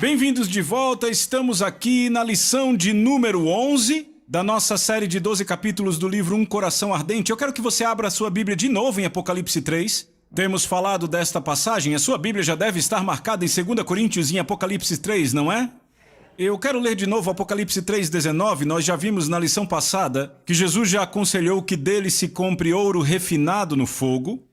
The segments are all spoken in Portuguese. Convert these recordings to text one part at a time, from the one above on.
Bem-vindos de volta, estamos aqui na lição de número 11 da nossa série de 12 capítulos do livro Um Coração Ardente. Eu quero que você abra a sua Bíblia de novo em Apocalipse 3. Temos falado desta passagem, a sua Bíblia já deve estar marcada em 2 Coríntios e em Apocalipse 3, não é? Eu quero ler de novo Apocalipse 3,19. Nós já vimos na lição passada que Jesus já aconselhou que dele se compre ouro refinado no fogo.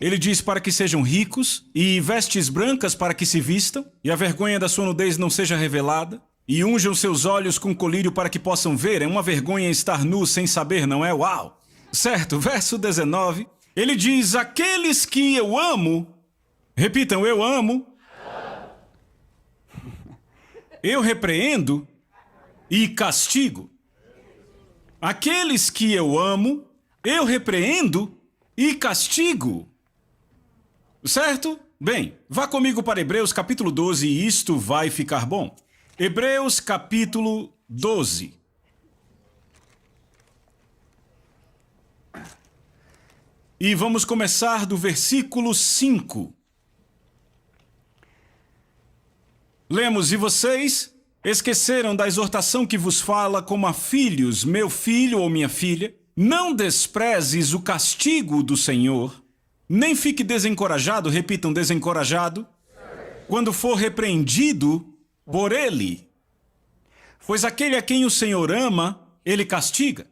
Ele diz para que sejam ricos, e vestes brancas para que se vistam, e a vergonha da sua nudez não seja revelada, e unjam seus olhos com colírio para que possam ver. É uma vergonha estar nu sem saber, não é? Uau! Certo, verso 19, ele diz, aqueles que eu amo, repitam, eu amo, eu repreendo e castigo. Aqueles que eu amo, eu repreendo e castigo. Certo? Bem, vá comigo para Hebreus capítulo 12 e isto vai ficar bom. Hebreus capítulo 12. E vamos começar do versículo 5. Lemos, e vocês esqueceram da exortação que vos fala como a filhos, meu filho ou minha filha, não desprezes o castigo do Senhor, nem fique desencorajado, repitam, desencorajado, quando for repreendido por ele. Pois aquele a quem o Senhor ama, ele castiga,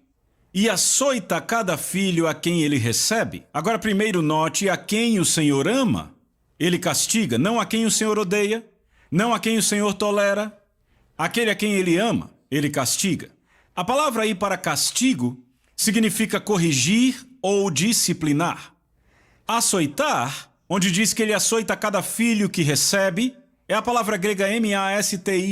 e açoita cada filho a quem ele recebe. Agora primeiro note, a quem o Senhor ama, ele castiga, não a quem o Senhor odeia, não a quem o Senhor tolera, aquele a quem ele ama, ele castiga. A palavra aí para castigo significa corrigir ou disciplinar. Açoitar, onde diz que ele açoita cada filho que recebe, é a palavra grega M-A-S-T-I-G-O-O,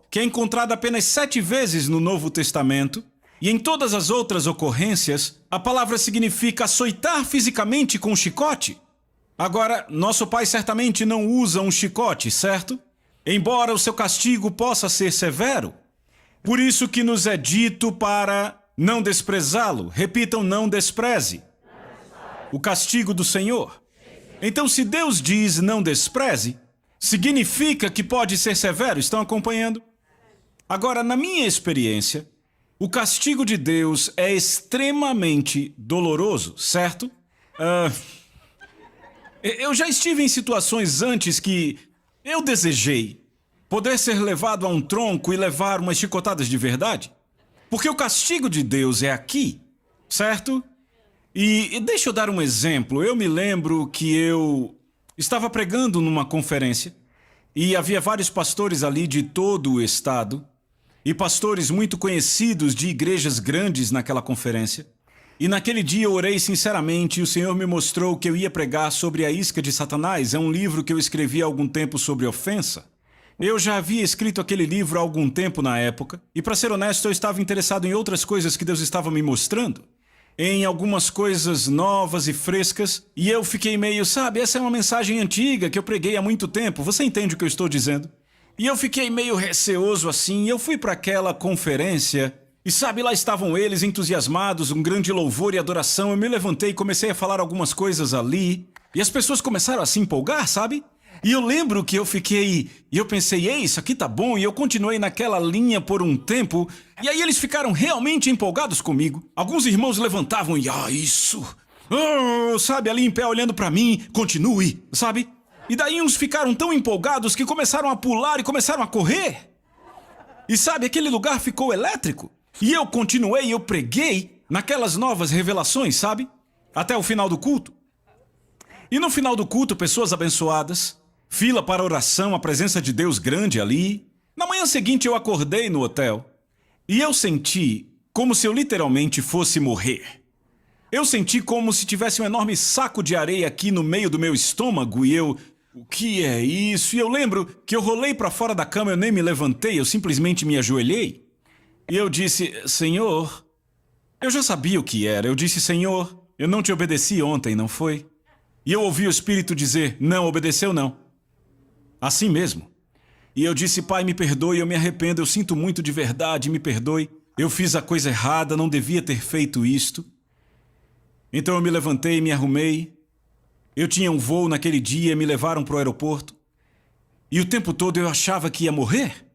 que é encontrada apenas 7 vezes no Novo Testamento, e em todas as outras ocorrências, a palavra significa açoitar fisicamente com um chicote. Agora, nosso pai certamente não usa um chicote, certo? Embora o seu castigo possa ser severo. Por isso que nos é dito para não desprezá-lo. Repitam, não despreze o castigo do Senhor. Então, se Deus diz não despreze, significa que pode ser severo. Estão acompanhando? Agora, na minha experiência, o castigo de Deus é extremamente doloroso, certo? Eu já estive em situações antes que eu desejei poder ser levado a um tronco e levar umas chicotadas de verdade. Porque o castigo de Deus é aqui, certo? E deixa eu dar um exemplo. Eu me lembro que eu estava pregando numa conferência e havia vários pastores ali de todo o estado e pastores muito conhecidos de igrejas grandes naquela conferência. E naquele dia eu orei sinceramente e o Senhor me mostrou que eu ia pregar sobre a isca de Satanás. É um livro que eu escrevi há algum tempo sobre ofensa. Eu já havia escrito aquele livro há algum tempo na época e, para ser honesto, eu estava interessado em outras coisas que Deus estava me mostrando. Em algumas coisas novas e frescas, e eu fiquei meio, sabe, essa é uma mensagem antiga que eu preguei há muito tempo, você entende o que eu estou dizendo? E eu fiquei meio receoso assim, eu fui para aquela conferência, e sabe, lá estavam eles entusiasmados, um grande louvor e adoração, eu me levantei e comecei a falar algumas coisas ali, e as pessoas começaram a se empolgar, sabe? E eu lembro que eu fiquei, e eu pensei, ei, isso aqui tá bom, e eu continuei naquela linha por um tempo, e aí eles ficaram realmente empolgados comigo. Alguns irmãos levantavam e, isso, sabe, ali em pé olhando pra mim, continue, sabe? E daí uns ficaram tão empolgados que começaram a pular e começaram a correr. E sabe, aquele lugar ficou elétrico. E eu continuei, eu preguei naquelas novas revelações, sabe? Até o final do culto. E no final do culto, pessoas abençoadas, fila para oração, a presença de Deus grande ali. Na manhã seguinte eu acordei no hotel e eu senti como se eu literalmente fosse morrer. Eu senti como se tivesse um enorme saco de areia aqui no meio do meu estômago e eu... O que é isso? E eu lembro que eu rolei para fora da cama, eu nem me levantei, eu simplesmente me ajoelhei. E eu disse, Senhor... Eu já sabia o que era. Eu disse, Senhor, eu não te obedeci ontem, não foi? E eu ouvi o Espírito dizer, não obedeceu não. Assim mesmo. E eu disse, Pai, me perdoe, eu me arrependo, eu sinto muito de verdade, me perdoe. Eu fiz a coisa errada, não devia ter feito isto. Então eu me levantei, me arrumei. Eu tinha um voo naquele dia, me levaram para o aeroporto. E o tempo todo eu achava que ia morrer.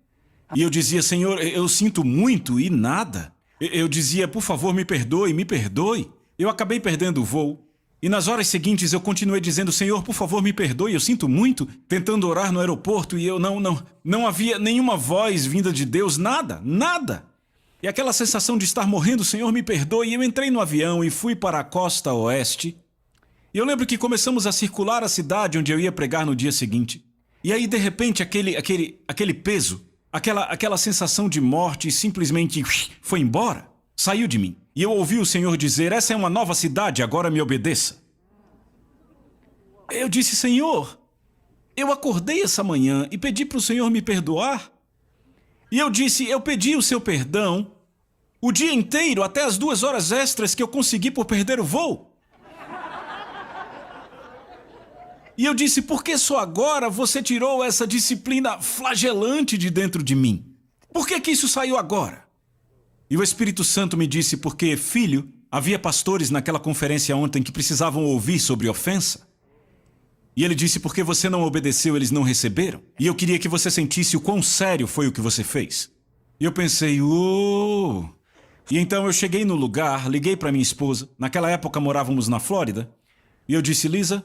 E eu dizia, Senhor, eu sinto muito e nada. Eu dizia, por favor, me perdoe, me perdoe. Eu acabei perdendo o voo. E nas horas seguintes eu continuei dizendo, Senhor, por favor, me perdoe, eu sinto muito. Tentando orar no aeroporto e eu não havia nenhuma voz vinda de Deus, nada. E aquela sensação de estar morrendo, Senhor, me perdoe. E eu entrei no avião e fui para a costa oeste. E eu lembro que começamos a circular a cidade onde eu ia pregar no dia seguinte. E aí, de repente, aquele peso, aquela sensação de morte simplesmente foi embora, saiu de mim. E eu ouvi o Senhor dizer, essa é uma nova cidade, agora me obedeça. Eu disse, Senhor, eu acordei essa manhã e pedi para o Senhor me perdoar. E eu disse, eu pedi o seu perdão o dia inteiro, até as 2 horas extras que eu consegui por perder o voo. E eu disse, por que só agora você tirou essa disciplina flagelante de dentro de mim? Por que isso saiu agora? E o Espírito Santo me disse, porque, filho, havia pastores naquela conferência ontem que precisavam ouvir sobre ofensa. E ele disse, porque você não obedeceu, eles não receberam. E eu queria que você sentisse o quão sério foi o que você fez. E eu pensei, E então eu cheguei no lugar, liguei para minha esposa. Naquela época morávamos na Flórida. E eu disse, Lisa,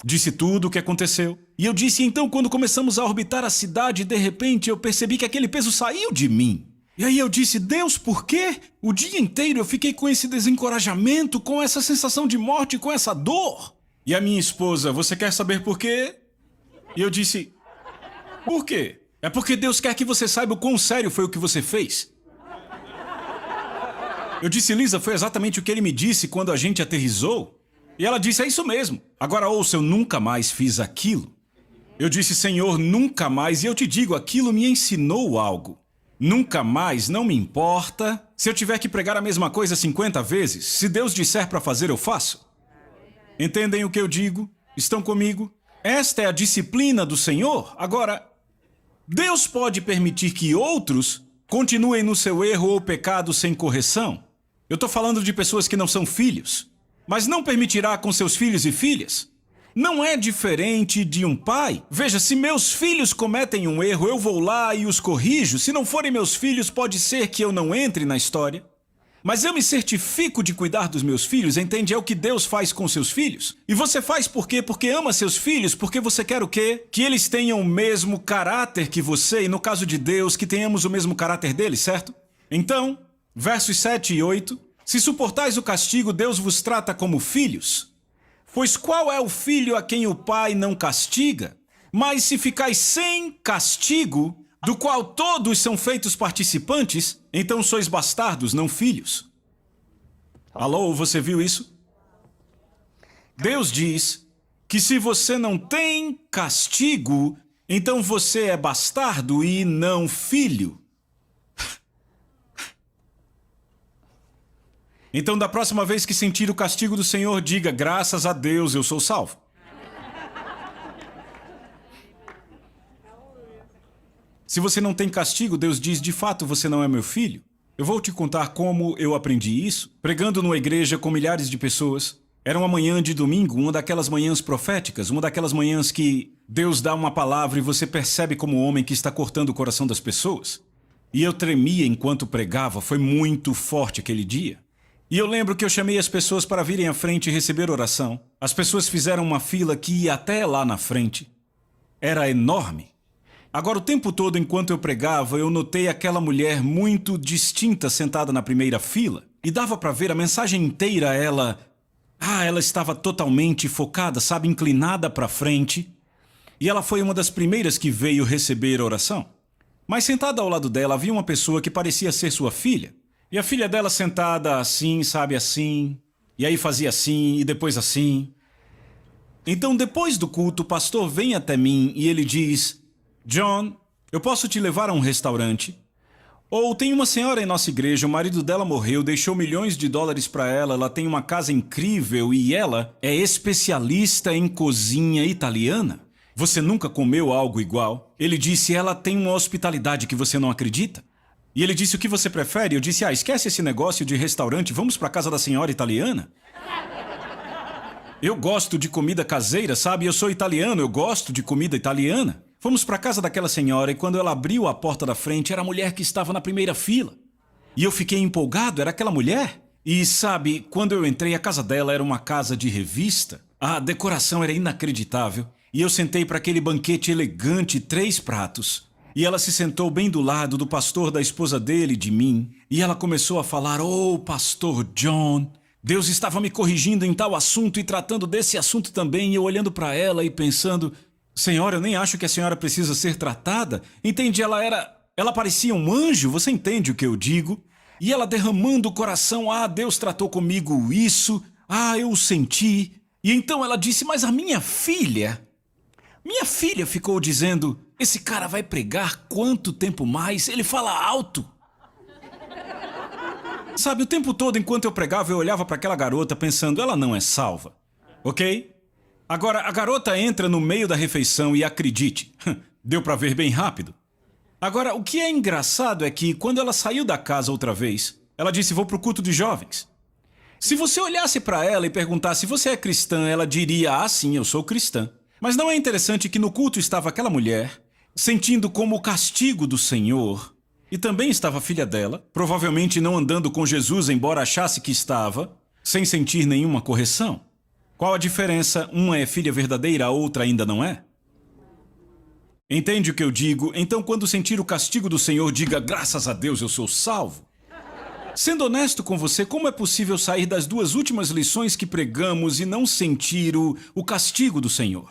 disse tudo o que aconteceu. E eu disse, então, quando começamos a orbitar a cidade, de repente eu percebi que aquele peso saiu de mim. E aí eu disse, Deus, por quê? O dia inteiro eu fiquei com esse desencorajamento, com essa sensação de morte, com essa dor. E a minha esposa, você quer saber por quê? E eu disse, por quê? É porque Deus quer que você saiba o quão sério foi o que você fez. Eu disse, Lisa, foi exatamente o que ele me disse quando a gente aterrissou. E ela disse, é isso mesmo. Agora ouça, eu nunca mais fiz aquilo. Eu disse, Senhor, nunca mais. E eu te digo, aquilo me ensinou algo. Nunca mais, não me importa. Se eu tiver que pregar a mesma coisa 50 vezes, se Deus disser para fazer, eu faço. Entendem o que eu digo? Estão comigo? Esta é a disciplina do Senhor. Agora, Deus pode permitir que outros continuem no seu erro ou pecado sem correção. Eu estou falando de pessoas que não são filhos. Mas não permitirá com seus filhos e filhas. Não é diferente de um pai. Veja, se meus filhos cometem um erro, eu vou lá e os corrijo. Se não forem meus filhos, pode ser que eu não entre na história. Mas eu me certifico de cuidar dos meus filhos, entende? É o que Deus faz com seus filhos. E você faz por quê? Porque ama seus filhos, porque você quer o quê? Que eles tenham o mesmo caráter que você, e no caso de Deus, que tenhamos o mesmo caráter deles, certo? Então, versos 7 e 8... Se suportais o castigo, Deus vos trata como filhos. Pois qual é o filho a quem o pai não castiga? Mas se ficais sem castigo, do qual todos são feitos participantes, então sois bastardos, não filhos. Alô, você viu isso? Deus diz que se você não tem castigo, então você é bastardo e não filho. Então, da próxima vez que sentir o castigo do Senhor, diga, graças a Deus, eu sou salvo. Se você não tem castigo, Deus diz, de fato, você não é meu filho. Eu vou te contar como eu aprendi isso, pregando numa igreja com milhares de pessoas. Era uma manhã de domingo, uma daquelas manhãs proféticas, uma daquelas manhãs que Deus dá uma palavra e você percebe como homem que está cortando o coração das pessoas. E eu tremia enquanto pregava, foi muito forte aquele dia. E eu lembro que eu chamei as pessoas para virem à frente e receber oração. As pessoas fizeram uma fila que ia até lá na frente. Era enorme. Agora, o tempo todo, enquanto eu pregava, eu notei aquela mulher muito distinta sentada na primeira fila. E dava para ver a mensagem inteira, ela estava totalmente focada, sabe, inclinada para frente. E ela foi uma das primeiras que veio receber oração. Mas sentada ao lado dela havia uma pessoa que parecia ser sua filha. E a filha dela sentada assim, sabe, assim. E aí fazia assim, e depois assim. Então, depois do culto, o pastor vem até mim e ele diz, John, eu posso te levar a um restaurante? Ou tem uma senhora em nossa igreja, o marido dela morreu, deixou milhões de dólares para ela tem uma casa incrível e ela é especialista em cozinha italiana. Você nunca comeu algo igual? Ele disse, ela tem uma hospitalidade que você não acredita. E ele disse, o que você prefere? Eu disse, esquece esse negócio de restaurante, vamos para a casa da senhora italiana? Eu gosto de comida caseira, sabe? Eu sou italiano, eu gosto de comida italiana. Fomos para a casa daquela senhora e quando ela abriu a porta da frente, era a mulher que estava na primeira fila. E eu fiquei empolgado, era aquela mulher. E sabe, quando eu entrei, a casa dela era uma casa de revista. A decoração era inacreditável. E eu sentei para aquele banquete elegante, 3 pratos. E ela se sentou bem do lado do pastor da esposa dele e de mim. E ela começou a falar, oh, pastor John, Deus estava me corrigindo em tal assunto e tratando desse assunto também. E eu olhando para ela e pensando, senhora, eu nem acho que a senhora precisa ser tratada. Entende, ela parecia um anjo, você entende o que eu digo? E ela derramando o coração, Deus tratou comigo isso, eu o senti. E então ela disse, mas a minha filha ficou dizendo, esse cara vai pregar quanto tempo mais? Ele fala alto. Sabe, o tempo todo enquanto eu pregava, eu olhava para aquela garota pensando, ela não é salva, ok? Agora, a garota entra no meio da refeição e acredite, deu para ver bem rápido. Agora, o que é engraçado é que, quando ela saiu da casa outra vez, ela disse, vou pro culto de jovens. Se você olhasse para ela e perguntasse, você é cristã? Ela diria, sim, eu sou cristã. Mas não é interessante que no culto estava aquela mulher, sentindo como o castigo do Senhor, e também estava a filha dela, provavelmente não andando com Jesus, embora achasse que estava, sem sentir nenhuma correção. Qual a diferença? Uma é filha verdadeira, a outra ainda não é? Entende o que eu digo? Então, quando sentir o castigo do Senhor, diga, graças a Deus eu sou salvo. Sendo honesto com você, como é possível sair das 2 últimas lições que pregamos e não sentir o castigo do Senhor?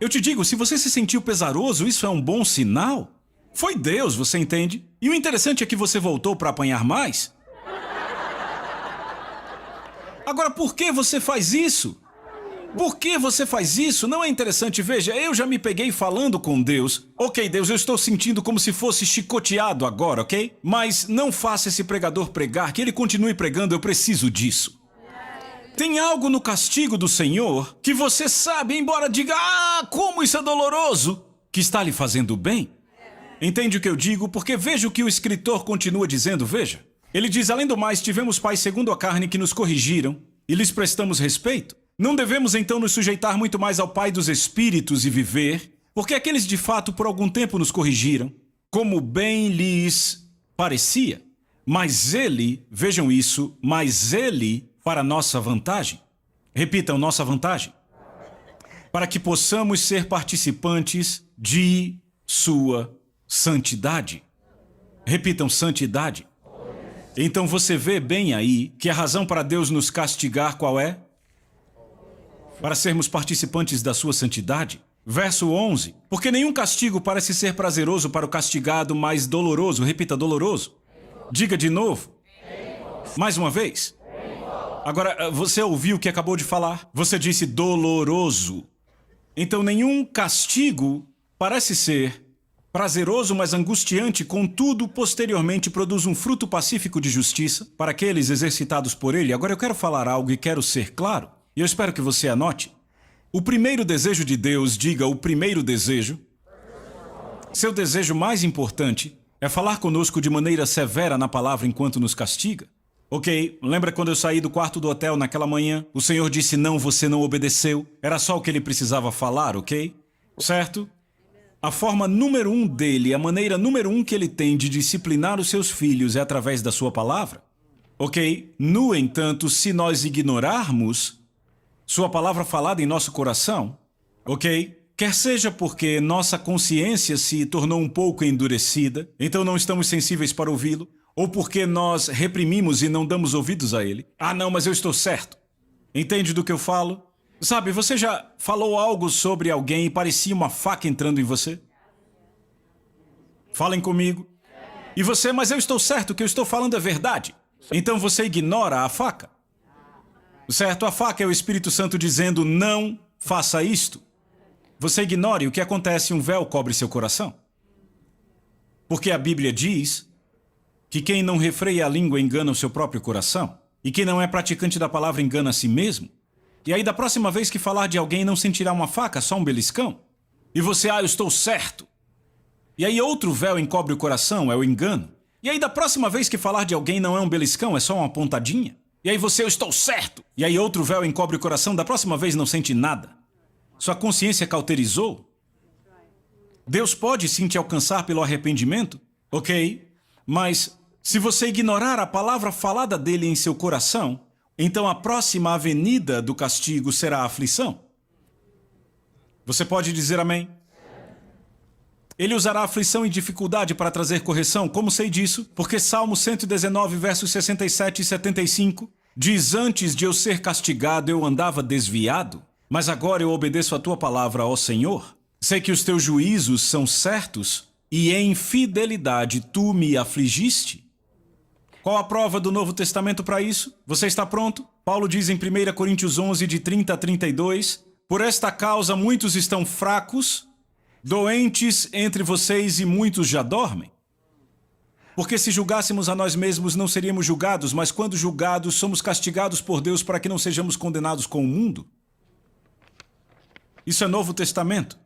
Eu te digo, se você se sentiu pesaroso, isso é um bom sinal. Foi Deus, você entende? E o interessante é que você voltou para apanhar mais. Agora, por que você faz isso? Por que você faz isso? Não é interessante? Veja, eu já me peguei falando com Deus. Ok, Deus, eu estou sentindo como se fosse chicoteado agora, ok? Mas não faça esse pregador pregar, que ele continue pregando, eu preciso disso. Tem algo no castigo do Senhor que você sabe, embora diga, como isso é doloroso, que está lhe fazendo bem. Entende o que eu digo? Porque veja o que o escritor continua dizendo, veja. Ele diz, além do mais, tivemos pais segundo a carne que nos corrigiram e lhes prestamos respeito. Não devemos então nos sujeitar muito mais ao Pai dos Espíritos e viver, porque aqueles de fato por algum tempo nos corrigiram, como bem lhes parecia. Mas ele, vejam isso, mas ele para nossa vantagem. Repitam, nossa vantagem. Para que possamos ser participantes de sua santidade. Repitam, santidade. Então você vê bem aí que a razão para Deus nos castigar qual é? Para sermos participantes da sua santidade. Verso 11. Porque nenhum castigo parece ser prazeroso para o castigado, mas doloroso. Repita, doloroso. Diga de novo. Mais uma vez. Agora, você ouviu o que acabou de falar? Você disse doloroso. Então, nenhum castigo parece ser prazeroso, mas angustiante, contudo, posteriormente produz um fruto pacífico de justiça para aqueles exercitados por ele. Agora eu quero falar algo e quero ser claro. E eu espero que você anote. O primeiro desejo de Deus, diga o primeiro desejo. Seu desejo mais importante é falar conosco de maneira severa na palavra enquanto nos castiga. Ok, lembra quando eu saí do quarto do hotel naquela manhã? O Senhor disse, não, você não obedeceu. Era só o que ele precisava falar, ok? Certo? A forma número 1 dele, a maneira número 1 que ele tem de disciplinar os seus filhos é através da sua palavra. Ok? No entanto, se nós ignorarmos sua palavra falada em nosso coração, ok? Quer seja porque nossa consciência se tornou um pouco endurecida, então não estamos sensíveis para ouvi-lo, ou porque nós reprimimos e não damos ouvidos a ele. Não, mas eu estou certo. Entende do que eu falo? Sabe, você já falou algo sobre alguém e parecia uma faca entrando em você? Falem comigo. E você, mas eu estou certo, o que eu estou falando é verdade. Então você ignora a faca. Certo? A faca é o Espírito Santo dizendo, não faça isto. Você ignore o que acontece, um véu cobre seu coração. Porque a Bíblia diz que quem não refreia a língua engana o seu próprio coração. E quem não é praticante da palavra engana a si mesmo. E aí da próxima vez que falar de alguém não sentirá uma faca, só um beliscão. E você, eu estou certo. E aí outro véu encobre o coração, é o engano. E aí da próxima vez que falar de alguém não é um beliscão, é só uma pontadinha. E aí você, eu estou certo. E aí outro véu encobre o coração, da próxima vez não sente nada. Sua consciência cauterizou. Deus pode sim te alcançar pelo arrependimento, ok? Mas se você ignorar a palavra falada dele em seu coração, então a próxima avenida do castigo será a aflição. Você pode dizer amém? Ele usará aflição e dificuldade para trazer correção. Como sei disso? Porque Salmo 119, versos 67 e 75 diz: antes de eu ser castigado eu andava desviado, mas agora eu obedeço a tua palavra, ó Senhor. Sei que os teus juízos são certos e em fidelidade tu me afligiste. Qual a prova do Novo Testamento para isso? Você está pronto? Paulo diz em 1 Coríntios 11, de 30 a 32, por esta causa muitos estão fracos, doentes entre vocês e muitos já dormem. Porque se julgássemos a nós mesmos não seríamos julgados, mas quando julgados somos castigados por Deus para que não sejamos condenados com o mundo. Isso é Novo Testamento.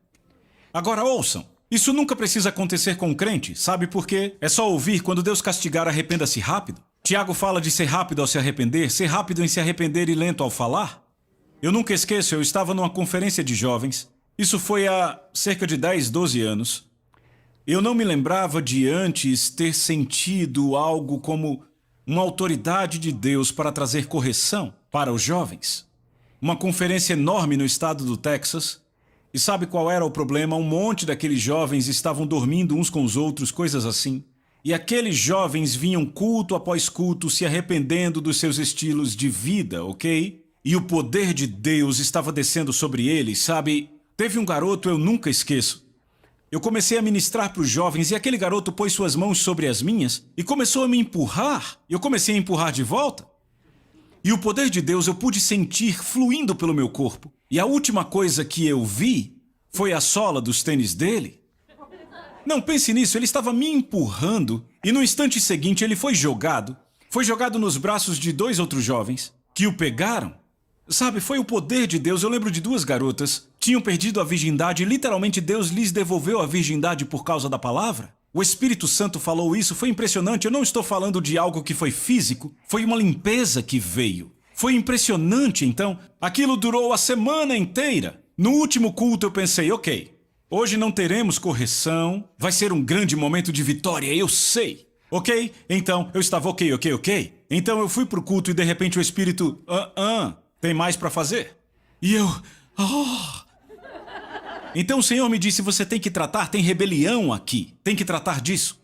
Agora ouçam, isso nunca precisa acontecer com um crente, sabe por quê? É só ouvir: quando Deus castigar, arrependa-se rápido. Tiago fala de ser rápido ao se arrepender, ser rápido em se arrepender e lento ao falar. Eu nunca esqueço, eu estava numa conferência de jovens, isso foi há cerca de 10, 12 anos. Eu não me lembrava de antes ter sentido algo como uma autoridade de Deus para trazer correção para os jovens. Uma conferência enorme no estado do Texas. E sabe qual era o problema? Um monte daqueles jovens estavam dormindo uns com os outros, coisas assim. E aqueles jovens vinham culto após culto se arrependendo dos seus estilos de vida, ok? E o poder de Deus estava descendo sobre eles, sabe? Teve um garoto, eu nunca esqueço. Eu comecei a ministrar para os jovens e aquele garoto pôs suas mãos sobre as minhas e começou a me empurrar. Eu comecei a empurrar de volta. E o poder de Deus eu pude sentir fluindo pelo meu corpo. E a última coisa que eu vi foi a sola dos tênis dele. Não, pense nisso, ele estava me empurrando e no instante seguinte ele foi jogado. Foi jogado nos braços de 2 outros jovens que o pegaram. Sabe, foi o poder de Deus. Eu lembro de 2 garotas, tinham perdido a virgindade e literalmente Deus lhes devolveu a virgindade por causa da palavra. O Espírito Santo falou isso, foi impressionante. Eu não estou falando de algo que foi físico, foi uma limpeza que veio. Foi impressionante, então. Aquilo durou a semana inteira. No último culto eu pensei, ok, hoje não teremos correção, vai ser um grande momento de vitória, eu sei. Ok? Então, eu estava ok. Então eu fui pro culto e de repente o Espírito, tem mais para fazer? E eu, Então o Senhor me disse, você tem que tratar, tem rebelião aqui, tem que tratar disso.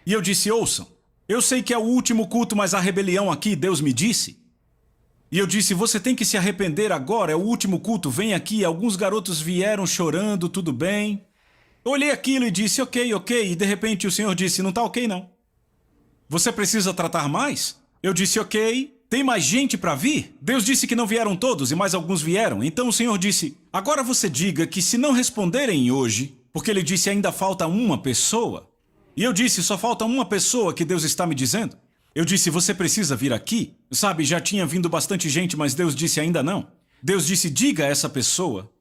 E eu disse, ouçam, eu sei que é o último culto, mas há rebelião aqui, Deus me disse. E eu disse, você tem que se arrepender agora, é o último culto, vem aqui. Alguns garotos vieram chorando, tudo bem. Eu olhei aquilo e disse, ok, e de repente o Senhor disse, não tá ok não. Você precisa tratar mais? Eu disse, ok, tem mais gente para vir? Deus disse que não vieram todos e mais alguns vieram. Então o Senhor disse, agora você diga que se não responderem hoje, porque ele disse ainda falta uma pessoa. E eu disse, só falta uma pessoa que Deus está me dizendo. Eu disse, você precisa vir aqui. Sabe, já tinha vindo bastante gente, mas Deus disse ainda não. Deus disse, diga a essa pessoa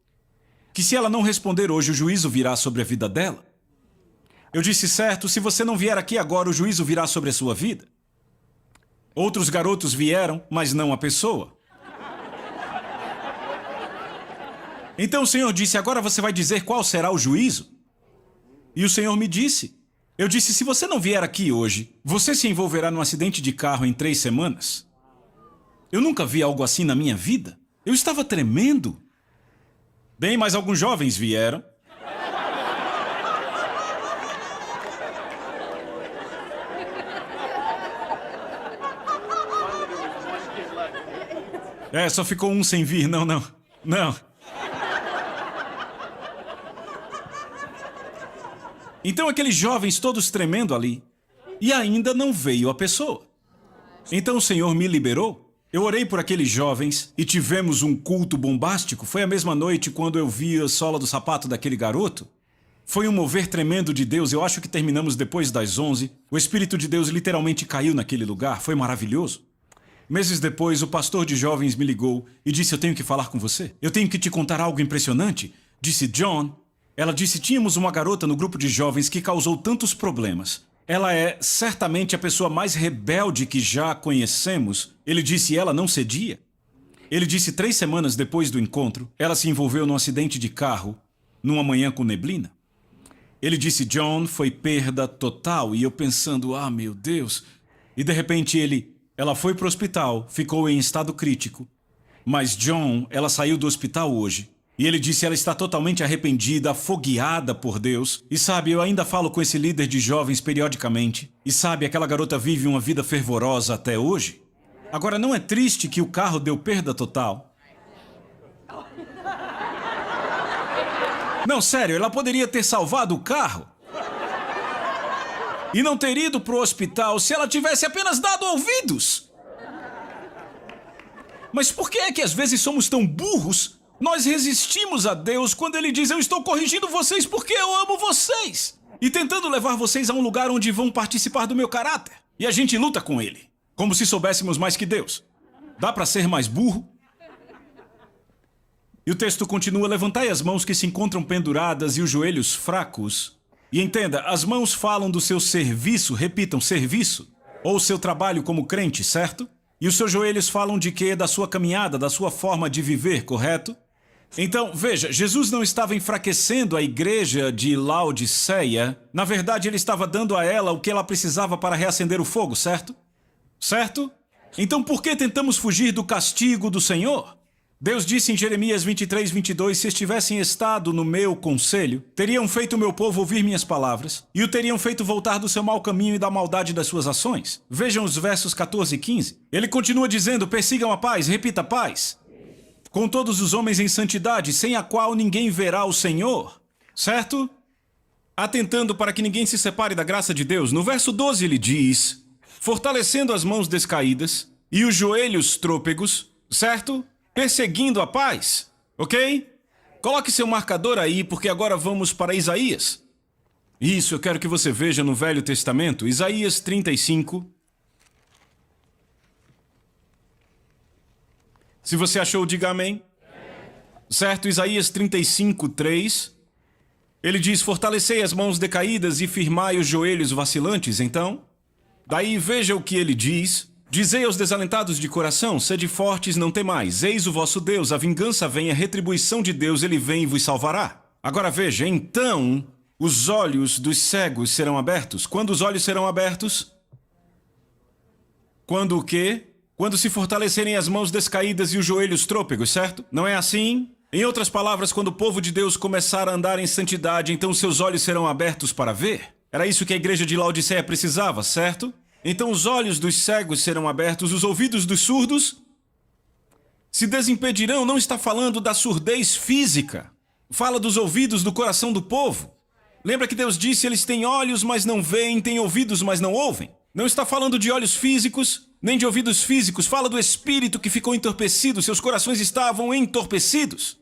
que se ela não responder hoje, o juízo virá sobre a vida dela. Eu disse, certo, se você não vier aqui agora, o juízo virá sobre a sua vida. Outros garotos vieram, mas não a pessoa. Então o Senhor disse, agora você vai dizer qual será o juízo? E o Senhor me disse, eu disse, se você não vier aqui hoje, você se envolverá num acidente de carro em 3 semanas. Eu nunca vi algo assim na minha vida. Eu estava tremendo. Bem, mas alguns jovens vieram. Só ficou um sem vir, não. Então aqueles jovens todos tremendo ali, e ainda não veio a pessoa. Então o Senhor me liberou. Eu orei por aqueles jovens e tivemos um culto bombástico. Foi a mesma noite quando eu vi a sola do sapato daquele garoto. Foi um mover tremendo de Deus. Eu acho que terminamos depois das 11. O Espírito de Deus literalmente caiu naquele lugar. Foi maravilhoso. Meses depois, o pastor de jovens me ligou e disse, eu tenho que falar com você. Eu tenho que te contar algo impressionante. Disse, John. Ela disse, tínhamos uma garota no grupo de jovens que causou tantos problemas. Ela é certamente a pessoa mais rebelde que já conhecemos. Ele disse, ela não cedia. Ele disse, 3 semanas depois do encontro, ela se envolveu num acidente de carro, numa manhã com neblina. Ele disse, John, foi perda total. E eu pensando, ah, meu Deus. E de repente ela foi para o hospital, ficou em estado crítico. Mas John, ela saiu do hospital hoje. E ele disse, ela está totalmente arrependida, afogueada por Deus. E sabe, eu ainda falo com esse líder de jovens periodicamente. E sabe, aquela garota vive uma vida fervorosa até hoje. Agora, não é triste que o carro deu perda total? Não, sério, ela poderia ter salvado o carro e não ter ido para o hospital se ela tivesse apenas dado ouvidos. Mas por que é que às vezes somos tão burros? Nós resistimos a Deus quando Ele diz, eu estou corrigindo vocês porque eu amo vocês. E tentando levar vocês a um lugar onde vão participar do meu caráter. E a gente luta com Ele, como se soubéssemos mais que Deus. Dá para ser mais burro? E o texto continua, levantai as mãos que se encontram penduradas e os joelhos fracos. E entenda, as mãos falam do seu serviço, repitam, serviço, ou seu trabalho como crente, certo? E os seus joelhos falam de quê? Da sua caminhada, da sua forma de viver, correto? Então, veja, Jesus não estava enfraquecendo a igreja de Laodiceia. Na verdade, ele estava dando a ela o que ela precisava para reacender o fogo, certo? Certo? Então, por que tentamos fugir do castigo do Senhor? Deus disse em Jeremias 23, 22, se estivessem estado no meu conselho, teriam feito o meu povo ouvir minhas palavras, e o teriam feito voltar do seu mau caminho e da maldade das suas ações. Vejam os versos 14 e 15. Ele continua dizendo, persigam a paz, repita paz, com todos os homens em santidade, sem a qual ninguém verá o Senhor. Certo? Atentando para que ninguém se separe da graça de Deus. No verso 12 ele diz, fortalecendo as mãos descaídas e os joelhos trôpegos, certo? Perseguindo a paz, ok? Coloque seu marcador aí, porque agora vamos para Isaías. Isso, eu quero que você veja no Velho Testamento, Isaías 35. Se você achou, diga amém. Certo, Isaías 35, 3. Ele diz, fortalecei as mãos decaídas e firmai os joelhos vacilantes, então. Daí veja o que ele diz. Dizei aos desalentados de coração, sede fortes, não temais. Eis o vosso Deus, a vingança vem, a retribuição de Deus, ele vem e vos salvará. Agora veja, então os olhos dos cegos serão abertos. Quando os olhos serão abertos? Quando o quê? Quando se fortalecerem as mãos descaídas e os joelhos trôpegos, certo? Não é assim? Em outras palavras, quando o povo de Deus começar a andar em santidade, então seus olhos serão abertos para ver. Era isso que a igreja de Laodiceia precisava, certo? Então os olhos dos cegos serão abertos, os ouvidos dos surdos se desimpedirão. Não está falando da surdez física. Fala dos ouvidos do coração do povo. Lembra que Deus disse, eles têm olhos, mas não veem, têm ouvidos, mas não ouvem. Não está falando de olhos físicos, nem de ouvidos físicos. Fala do espírito que ficou entorpecido, seus corações estavam entorpecidos.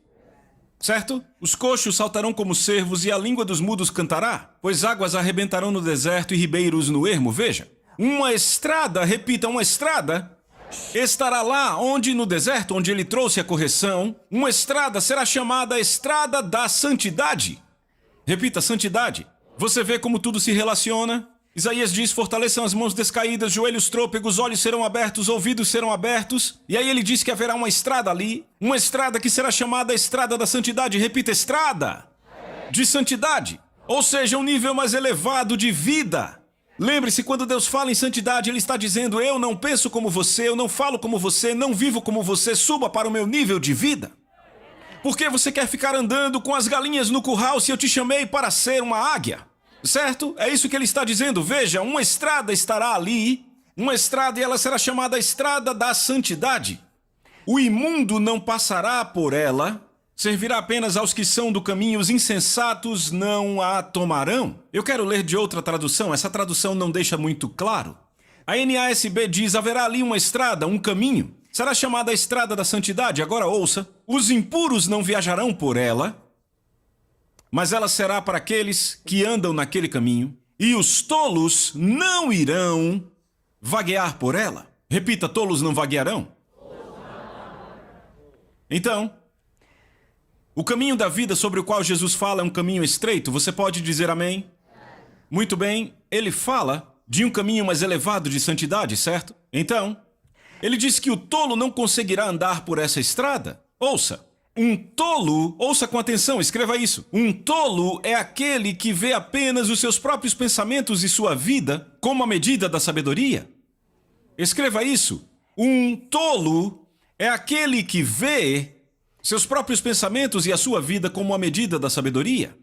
Certo? Os coxos saltarão como cervos e a língua dos mudos cantará, pois águas arrebentarão no deserto e ribeiros no ermo. Veja. Uma estrada, repita, uma estrada, estará lá onde no deserto, onde ele trouxe a correção, uma estrada será chamada estrada da santidade. Repita, santidade. Você vê como tudo se relaciona? Isaías diz, fortaleçam as mãos descaídas, joelhos trôpegos, olhos serão abertos, ouvidos serão abertos. E aí ele diz que haverá uma estrada ali, uma estrada que será chamada estrada da santidade. Repita, estrada de santidade. Ou seja, um nível mais elevado de vida. Lembre-se, quando Deus fala em santidade, Ele está dizendo, eu não penso como você, eu não falo como você, não vivo como você, suba para o meu nível de vida. Por que você quer ficar andando com as galinhas no curral se eu te chamei para ser uma águia? Certo? É isso que Ele está dizendo. Veja, uma estrada estará ali, uma estrada e ela será chamada estrada da santidade. O imundo não passará por ela. Servirá apenas aos que são do caminho, os insensatos não a tomarão. Eu quero ler de outra tradução, essa tradução não deixa muito claro. A NASB diz, haverá ali uma estrada, um caminho. Será chamada a estrada da santidade, agora ouça. Os impuros não viajarão por ela, mas ela será para aqueles que andam naquele caminho. E os tolos não irão vaguear por ela. Repita, tolos não vaguearão. Então, o caminho da vida sobre o qual Jesus fala é um caminho estreito. Você pode dizer amém? Muito bem, ele fala de um caminho mais elevado de santidade, certo? Então, ele diz que o tolo não conseguirá andar por essa estrada. Ouça, Um tolo, ouça com atenção, escreva isso. Um tolo é aquele que vê apenas os seus próprios pensamentos e sua vida como a medida da sabedoria. Escreva isso. Um tolo é aquele que vê seus próprios pensamentos e a sua vida como a medida da sabedoria.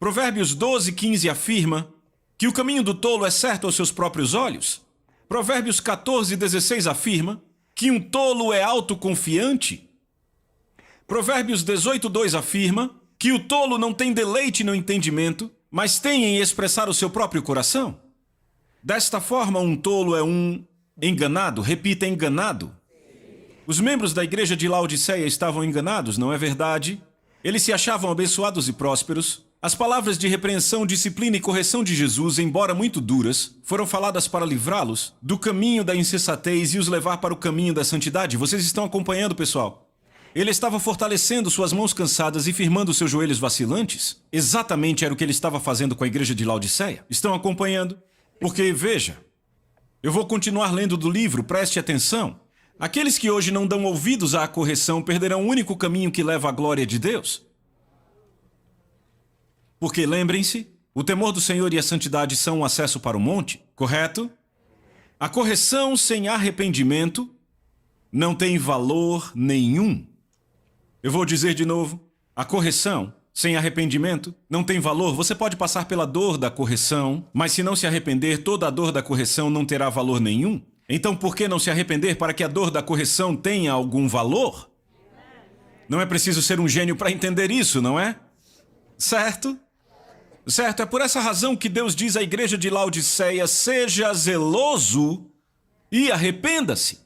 Provérbios 12:15 afirma que o caminho do tolo é certo aos seus próprios olhos. Provérbios 14:16 afirma que um tolo é autoconfiante. Provérbios 18:2 afirma que o tolo não tem deleite no entendimento, mas tem em expressar o seu próprio coração. Desta forma, um tolo é um enganado. Repita, enganado. Os membros da igreja de Laodiceia estavam enganados, não é verdade? Eles se achavam abençoados e prósperos. As palavras de repreensão, disciplina e correção de Jesus, embora muito duras, foram faladas para livrá-los do caminho da insensatez e os levar para o caminho da santidade. Vocês estão acompanhando, pessoal? Ele estava fortalecendo suas mãos cansadas e firmando seus joelhos vacilantes. Exatamente era o que ele estava fazendo com a igreja de Laodiceia. Estão acompanhando? Porque, veja, eu vou continuar lendo do livro, preste atenção. Aqueles que hoje não dão ouvidos à correção perderão o único caminho que leva à glória de Deus. Porque, lembrem-se, o temor do Senhor e a santidade são o acesso para o monte, correto? A correção sem arrependimento não tem valor nenhum. Eu vou dizer de novo, a correção sem arrependimento não tem valor. Você pode passar pela dor da correção, mas se não se arrepender, toda a dor da correção não terá valor nenhum. Então, por que não se arrepender para que a dor da correção tenha algum valor? Não é preciso ser um gênio para entender isso, não é? Certo? Certo, é por essa razão que Deus diz à igreja de Laodiceia: seja zeloso e arrependa-se.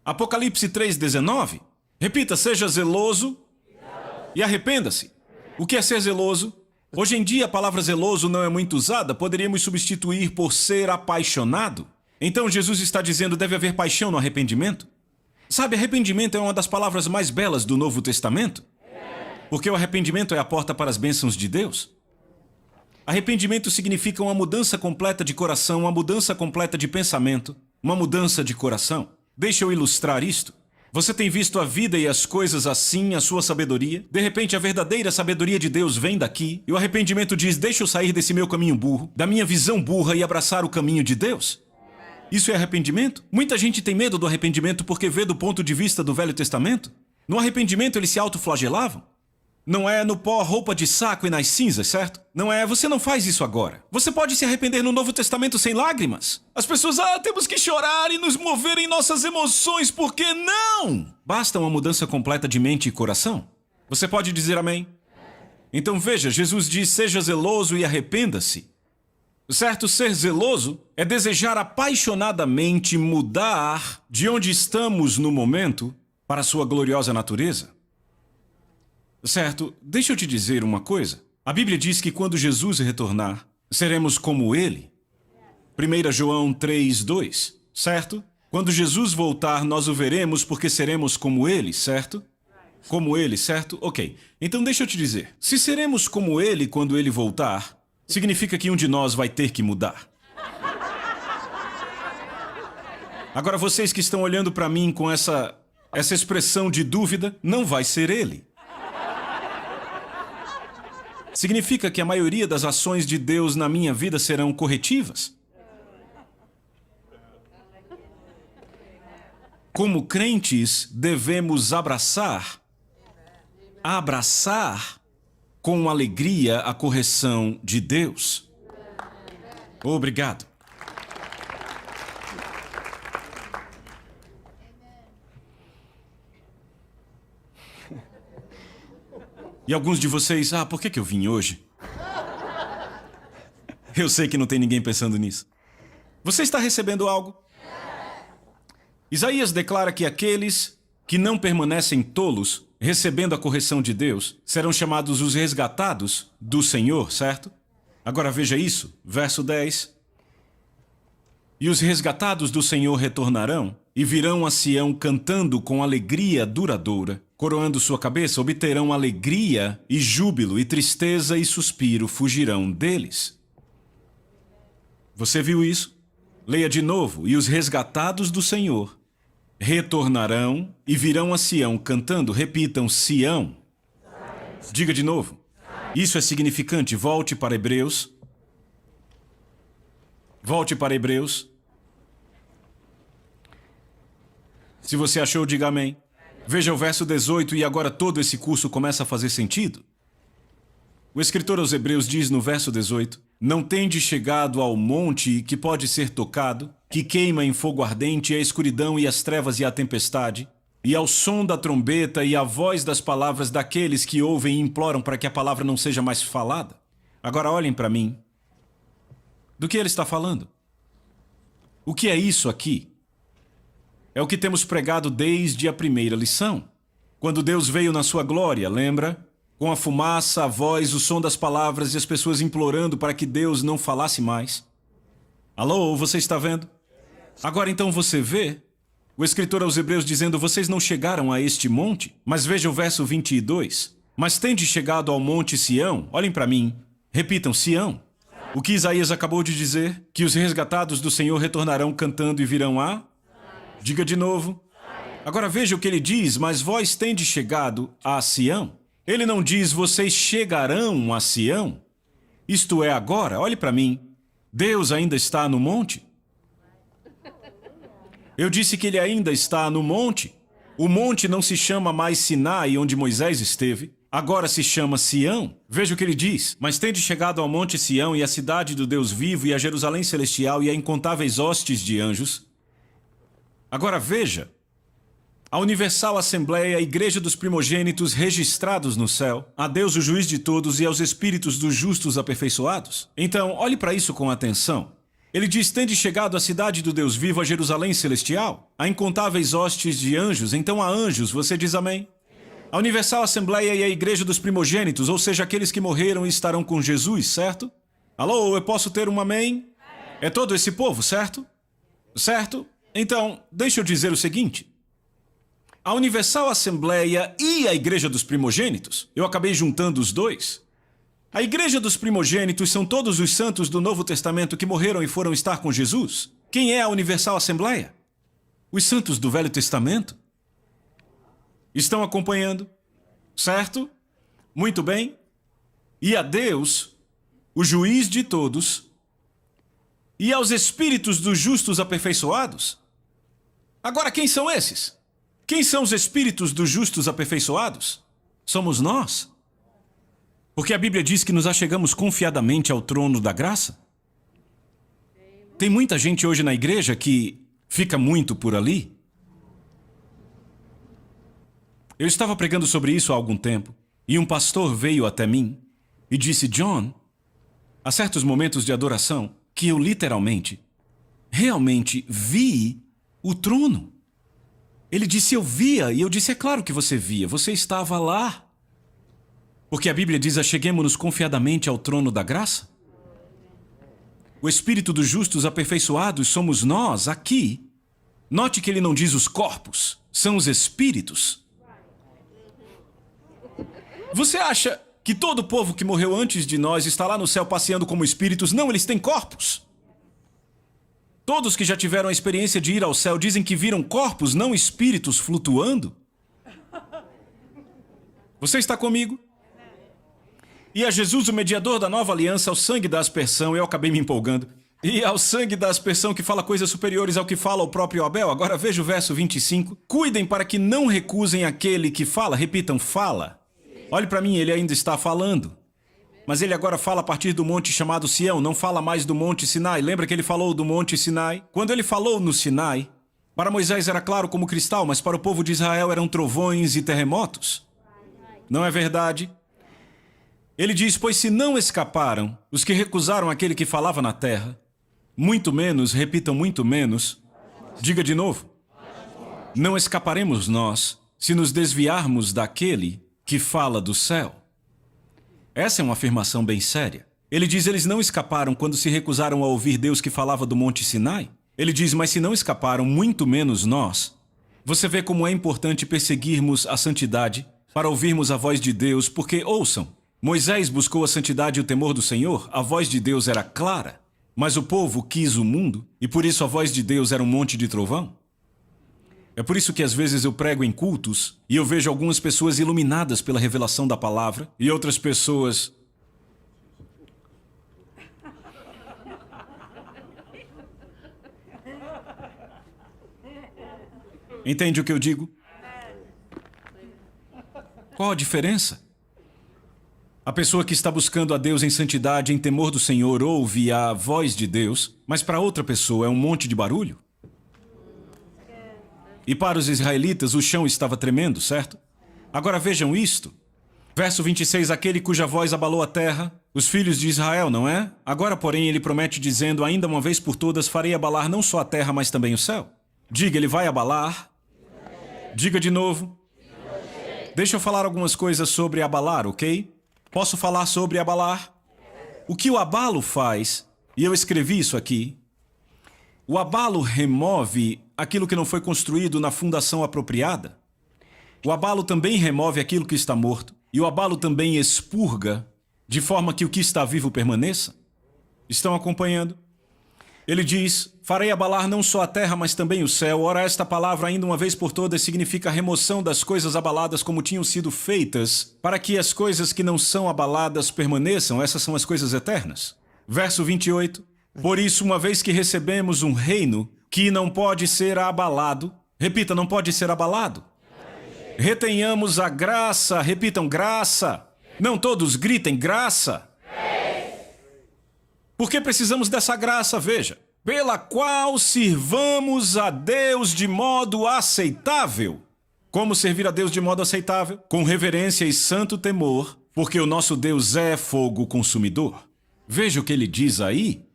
Apocalipse 3:19. Repita, seja zeloso e arrependa-se. O que é ser zeloso? Hoje em dia a palavra zeloso não é muito usada, poderíamos substituir por ser apaixonado. Então Jesus está dizendo deve haver paixão no arrependimento. Sabe, arrependimento é uma das palavras mais belas do Novo Testamento. Porque o arrependimento é a porta para as bênçãos de Deus. Arrependimento significa uma mudança completa de coração, uma mudança completa de pensamento, uma mudança de coração. Deixa eu ilustrar isto. Você tem visto a vida e as coisas assim, a sua sabedoria? De repente, a verdadeira sabedoria de Deus vem daqui, e o arrependimento diz, deixa eu sair desse meu caminho burro, da minha visão burra e abraçar o caminho de Deus. Isso é arrependimento? Muita gente tem medo do arrependimento porque vê do ponto de vista do Velho Testamento. No arrependimento, eles se autoflagelavam. Não é no pó, roupa de saco e nas cinzas, certo? Não é, você não faz isso agora. Você pode se arrepender no Novo Testamento sem lágrimas. As pessoas, temos que chorar e nos mover em nossas emoções, por que não? Basta uma mudança completa de mente e coração. Você pode dizer amém? Então veja, Jesus diz, seja zeloso e arrependa-se. Certo, ser zeloso é desejar apaixonadamente mudar de onde estamos no momento para a sua gloriosa natureza. Certo, deixa eu te dizer uma coisa. A Bíblia diz que quando Jesus retornar, seremos como Ele. 1 João 3:2, certo? Quando Jesus voltar, nós o veremos porque seremos como Ele, certo? Como Ele, certo? Ok. Então deixa eu te dizer. Se seremos como Ele quando Ele voltar, significa que um de nós vai ter que mudar. Agora, vocês que estão olhando para mim com essa expressão de dúvida, não vai ser Ele. Significa que a maioria das ações de Deus na minha vida serão corretivas. Como crentes, devemos abraçar com alegria a correção de Deus. Obrigado. E alguns de vocês, por que eu vim hoje? Eu sei que não tem ninguém pensando nisso. Você está recebendo algo? Isaías declara que aqueles que não permanecem tolos, recebendo a correção de Deus, serão chamados os resgatados do Senhor, certo? Agora veja isso, verso 10. E os resgatados do Senhor retornarão e virão a Sião cantando com alegria duradoura. Coroando sua cabeça, obterão alegria e júbilo, e tristeza e suspiro fugirão deles. Você viu isso? Leia de novo. E os resgatados do Senhor retornarão e virão a Sião cantando. Repitam, Sião. Diga de novo. Isso é significante. Volte para Hebreus. Volte para Hebreus. Se você achou, diga amém. Veja o verso 18 e agora todo esse curso começa a fazer sentido. O escritor aos Hebreus diz no verso 18: Não tendes chegado ao monte que pode ser tocado, que queima em fogo ardente, a escuridão e as trevas e a tempestade, e ao som da trombeta e à voz das palavras daqueles que ouvem e imploram para que a palavra não seja mais falada. Agora olhem para mim. Do que ele está falando? O que é isso aqui? É o que temos pregado desde a primeira lição. Quando Deus veio na sua glória, lembra? Com a fumaça, a voz, o som das palavras e as pessoas implorando para que Deus não falasse mais. Alô, você está vendo? Agora então você vê o escritor aos Hebreus dizendo: vocês não chegaram a este monte? Mas veja o verso 22. Mas tendes chegado ao monte Sião? Olhem para mim. Repitam, Sião. O que Isaías acabou de dizer? Que os resgatados do Senhor retornarão cantando e virão a... Diga de novo. Agora veja o que ele diz: mas vós tendes chegado a Sião. Ele não diz: vocês chegarão a Sião. Isto é agora, olhe para mim. Deus ainda está no monte? Eu disse que ele ainda está no monte. O monte não se chama mais Sinai, onde Moisés esteve. Agora se chama Sião. Veja o que ele diz: mas tendes chegado ao monte Sião e à cidade do Deus vivo e a Jerusalém celestial e a incontáveis hostes de anjos. Agora veja, a universal assembleia, a igreja dos primogênitos registrados no céu, a Deus o juiz de todos e aos espíritos dos justos aperfeiçoados. Então, olhe para isso com atenção. Ele diz: tende chegado à cidade do Deus vivo, a Jerusalém celestial, a incontáveis hostes de anjos. Então há anjos, você diz amém? A universal assembleia e a igreja dos primogênitos, ou seja, aqueles que morreram e estarão com Jesus, certo? Alô, eu posso ter um amém? É todo esse povo, certo? Certo? Então, deixa eu dizer o seguinte. A Universal Assembleia e a Igreja dos Primogênitos, eu acabei juntando os dois. A Igreja dos Primogênitos são todos os santos do Novo Testamento que morreram e foram estar com Jesus. Quem é a Universal Assembleia? Os santos do Velho Testamento. Estão acompanhando? Certo? Muito bem. E a Deus, o juiz de todos, e aos espíritos dos justos aperfeiçoados? Agora, quem são esses? Quem são os espíritos dos justos aperfeiçoados? Somos nós. Porque a Bíblia diz que nos achegamos confiadamente ao trono da graça. Tem muita gente hoje na igreja que fica muito por ali. Eu estava pregando sobre isso há algum tempo, e um pastor veio até mim e disse: John, há certos momentos de adoração que eu literalmente, realmente vi o trono. Ele disse: eu via, e eu disse: é claro que você via, você estava lá. Porque a Bíblia diz: acheguemo-nos confiadamente ao trono da graça. O espírito dos justos aperfeiçoados somos nós aqui. Note que ele não diz os corpos, são os espíritos. Você acha que todo o povo que morreu antes de nós está lá no céu passeando como espíritos? Não, eles têm corpos. Todos que já tiveram a experiência de ir ao céu dizem que viram corpos, não espíritos, flutuando. Você está comigo? E a Jesus, o mediador da nova aliança, ao sangue da aspersão, eu acabei me empolgando, e ao sangue da aspersão que fala coisas superiores ao que fala o próprio Abel. Agora veja o verso 25. Cuidem para que não recusem aquele que fala. Repitam, fala. Olhe para mim, ele ainda está falando. Mas ele agora fala a partir do monte chamado Sião, não fala mais do monte Sinai. Lembra que ele falou do monte Sinai? Quando ele falou no Sinai, para Moisés era claro como cristal, mas para o povo de Israel eram trovões e terremotos. Não é verdade? Ele diz: pois se não escaparam os que recusaram aquele que falava na terra, muito menos, repitam, muito menos, diga de novo, não escaparemos nós se nos desviarmos daquele que fala do céu. Essa é uma afirmação bem séria. Ele diz: eles não escaparam quando se recusaram a ouvir Deus que falava do monte Sinai. Ele diz: mas se não escaparam, muito menos nós. Você vê como é importante perseguirmos a santidade para ouvirmos a voz de Deus, porque, ouçam, Moisés buscou a santidade e o temor do Senhor, a voz de Deus era clara, mas o povo quis o mundo, e por isso a voz de Deus era um monte de trovão. É por isso que às vezes eu prego em cultos e eu vejo algumas pessoas iluminadas pela revelação da palavra e outras pessoas... Entende o que eu digo? Qual a diferença? A pessoa que está buscando a Deus em santidade, em temor do Senhor, ouve a voz de Deus, mas para outra pessoa é um monte de barulho? E para os israelitas o chão estava tremendo, certo? Agora vejam isto. Verso 26, aquele cuja voz abalou a terra, os filhos de Israel, não é? Agora, porém, ele promete dizendo, ainda uma vez por todas farei abalar não só a terra, mas também o céu. Diga, ele vai abalar. Diga de novo. Deixa eu falar algumas coisas sobre abalar, ok? Posso falar sobre abalar? O que o abalo faz, e eu escrevi isso aqui, o abalo remove aquilo que não foi construído na fundação apropriada. O abalo também remove aquilo que está morto. E o abalo também expurga, de forma que o que está vivo permaneça. Estão acompanhando? Ele diz, farei abalar não só a terra, mas também o céu. Ora, esta palavra, ainda uma vez por todas, significa a remoção das coisas abaladas como tinham sido feitas, para que as coisas que não são abaladas permaneçam. Essas são as coisas eternas. Verso 28. Por isso, uma vez que recebemos um reino que não pode ser abalado, repita, não pode ser abalado. Retenhamos a graça, repitam, graça. Não todos gritem, graça. Porque precisamos dessa graça, veja, pela qual sirvamos a Deus de modo aceitável. Como servir a Deus de modo aceitável? Com reverência e santo temor, porque o nosso Deus é fogo consumidor. Veja o que ele diz aí.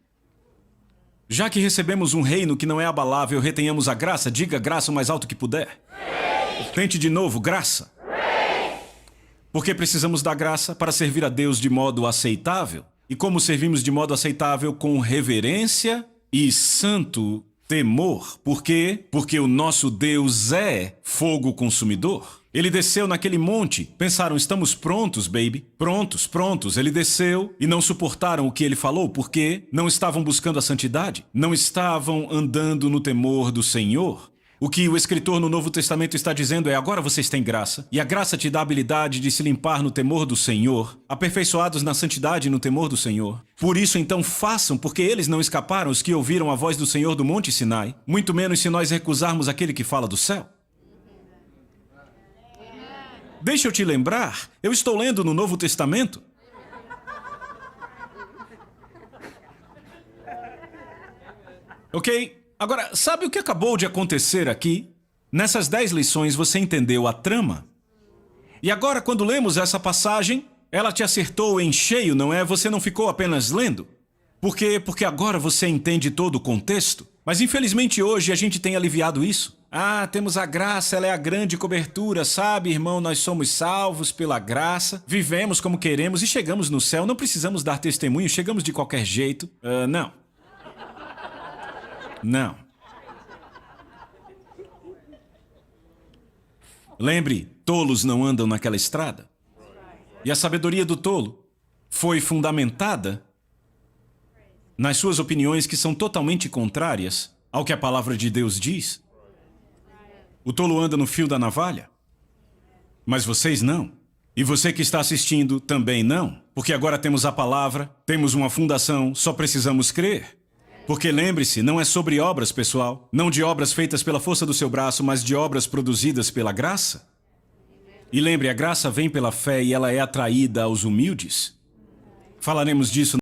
Já que recebemos um reino que não é abalável, retenhamos a graça, diga graça o mais alto que puder. Tente de novo, graça. Porque precisamos da graça para servir a Deus de modo aceitável. E como servimos de modo aceitável? Com reverência e santo temor. Por quê? Porque o nosso Deus é fogo consumidor. Ele desceu naquele monte. Pensaram, estamos prontos, baby? Prontos. Ele desceu e não suportaram o que ele falou. Por quê? Não estavam buscando a santidade. Não estavam andando no temor do Senhor. O que o escritor no Novo Testamento está dizendo é, agora vocês têm graça, e a graça te dá a habilidade de se limpar no temor do Senhor, aperfeiçoados na santidade e no temor do Senhor. Por isso, então, façam, porque eles não escaparam, os que ouviram a voz do Senhor do Monte Sinai, muito menos se nós recusarmos aquele que fala do céu. Deixa eu te lembrar, eu estou lendo no Novo Testamento. Ok? Agora, sabe o que acabou de acontecer aqui? Nessas 10 lições você entendeu a trama? E agora, quando lemos essa passagem, ela te acertou em cheio, não é? Você não ficou apenas lendo? Por quê? Porque agora você entende todo o contexto. Mas infelizmente hoje a gente tem aliviado isso. Ah, temos a graça, ela é a grande cobertura, sabe, irmão? Nós somos salvos pela graça, vivemos como queremos e chegamos no céu. Não precisamos dar testemunho, chegamos de qualquer jeito. Não. Lembre, tolos não andam naquela estrada. E a sabedoria do tolo foi fundamentada nas suas opiniões que são totalmente contrárias ao que a palavra de Deus diz. O tolo anda no fio da navalha, mas vocês não. E você que está assistindo também não, porque agora temos a palavra, temos uma fundação, só precisamos crer. Porque lembre-se, não é sobre obras, pessoal. Não de obras feitas pela força do seu braço, mas de obras produzidas pela graça. E lembre, a graça vem pela fé e ela é atraída aos humildes. Falaremos disso